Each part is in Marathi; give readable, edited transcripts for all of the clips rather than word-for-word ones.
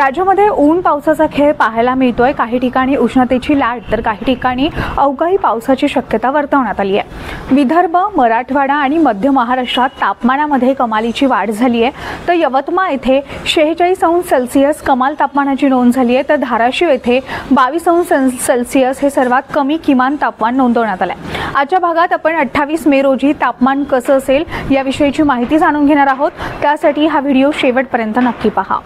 राज्यामध्ये ऊन पावसाचा खेळ पाहायला मिळतोय। काही ठिकाणी उष्णतेची लाट तर काही ठिकाणी अवकाळी पावसाची शक्यता वर्तवण्यात आली आहे। विदर्भ, मराठवाडा आणि मध्य महाराष्ट्रात तापमानामध्ये कमालीची वाढ झाली आहे। तर यवतमाळ येथे 46 अंश सेल्सिअस कमाल तापमानाची नोंद झाली आहे, तर धाराशिव येथे 22 अंश सेल्सिअस हे सर्वात कमी किमान तापमान नोंदवण्यात आले आहे। आजच्या भागात आपण 28 मे रोजी तापमान कसं असेल याविषयीची माहिती जाणून घेणार आहोत। त्यासाठी हा व्हिडिओ शेवटपर्यंत नक्की पहा।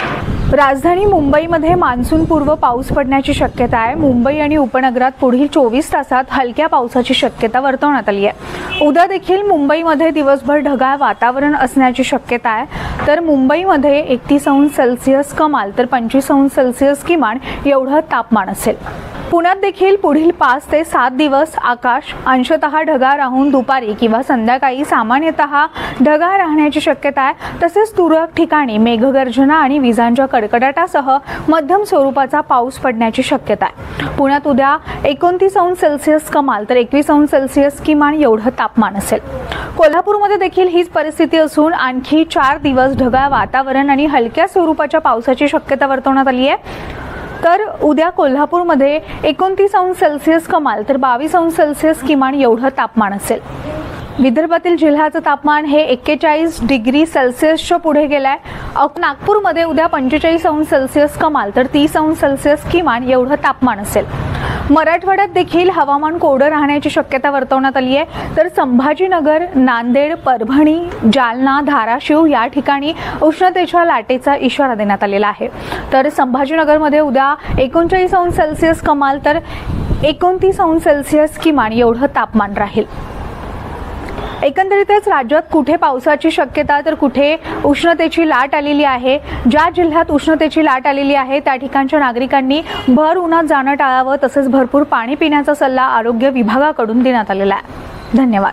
राजधानी मुंबईमध्ये मान्सून पूर्व पाऊस पडण्याची शक्यता आहे। मुंबई आणि उपनगरात पुढील 24 तासात हलक्या पावसाची शक्यता वर्तवण्यात आली आहे। उद्या देखील मुंबईमध्ये दिवसभर ढगाळ वातावरण असण्याची शक्यता आहे। तर मुंबईमध्ये 31 अंश सेल्सिअस कमाल तर 25 अंश सेल्सिअस किमान एवढं तापमान असेल। पुण्यात देखील पुढील 5 ते 7 दिवस आकाश अंशतः ढगाळ राहून दुपारी किंवा संध्याकाळी सामान्यतः ढगाळ राहण्याची शक्यता आहे। तसेच तुरळक ठिकाणी मेघगर्जना आणि विजांच्या कडकडाटासह मध्यम स्वरूपाचा पाऊस पडण्याची शक्यता आहे। पुण्यात उद्या 29 अंश सेल्सिअस कमाल तर 21 अंश सेल्सिअस किमान एवढं तापमान असेल। कोल्हापूरमध्ये देखील हीच परिस्थिती असून आणखी 4 दिवस ढगाळ वातावरण आणि हलक्या स्वरूपाच्या पावसाची शक्यता वर्तवण्यात आली आहे। तर उद्या कोल्हापूरमध्ये 29 अंश सेल्सिअस कमाल तर 22 अंश सेल्सिअस किमान एवढं तापमान असेल। विदर्भातील जिल्ह्याचं तापमान हे 41 डिग्री सेल्सिअसच्या पुढे गेलंय। नागपूरमध्ये उद्या 45 अंश सेल्सिअस कमाल तर 30 अंश सेल्सिअस किमान एवढं तापमान असेल। मराठवाड्यात देखील हवामान कोरडं राहण्याची शक्यता वर्तवण्यात आली आहे। तर संभाजीनगर, नांदेड, परभणी, जालना, धाराशिव या ठिकाणी उष्णतेच्या लाटेचा इशारा देण्यात आलेला आहे। तर संभाजीनगरमध्ये उद्या 39 अंश सेल्सिअस कमाल तर 29 अंश सेल्सिअस किमान एवढं तापमान राहील। एकंदरीतच राज्यात कुठे पावसाची शक्यता तर कुठे उष्णतेची लाट आलेली आहे। ज्या जिल्ह्यात उष्णतेची लाट आलेली आहे त्या ठिकाणच्या नागरिकांनी भर उन्हात जाणं टाळावं, तसेच भरपूर पाणी पिण्याचा सल्ला आरोग्य विभागाकडून देण्यात आलेला आहे। धन्यवाद।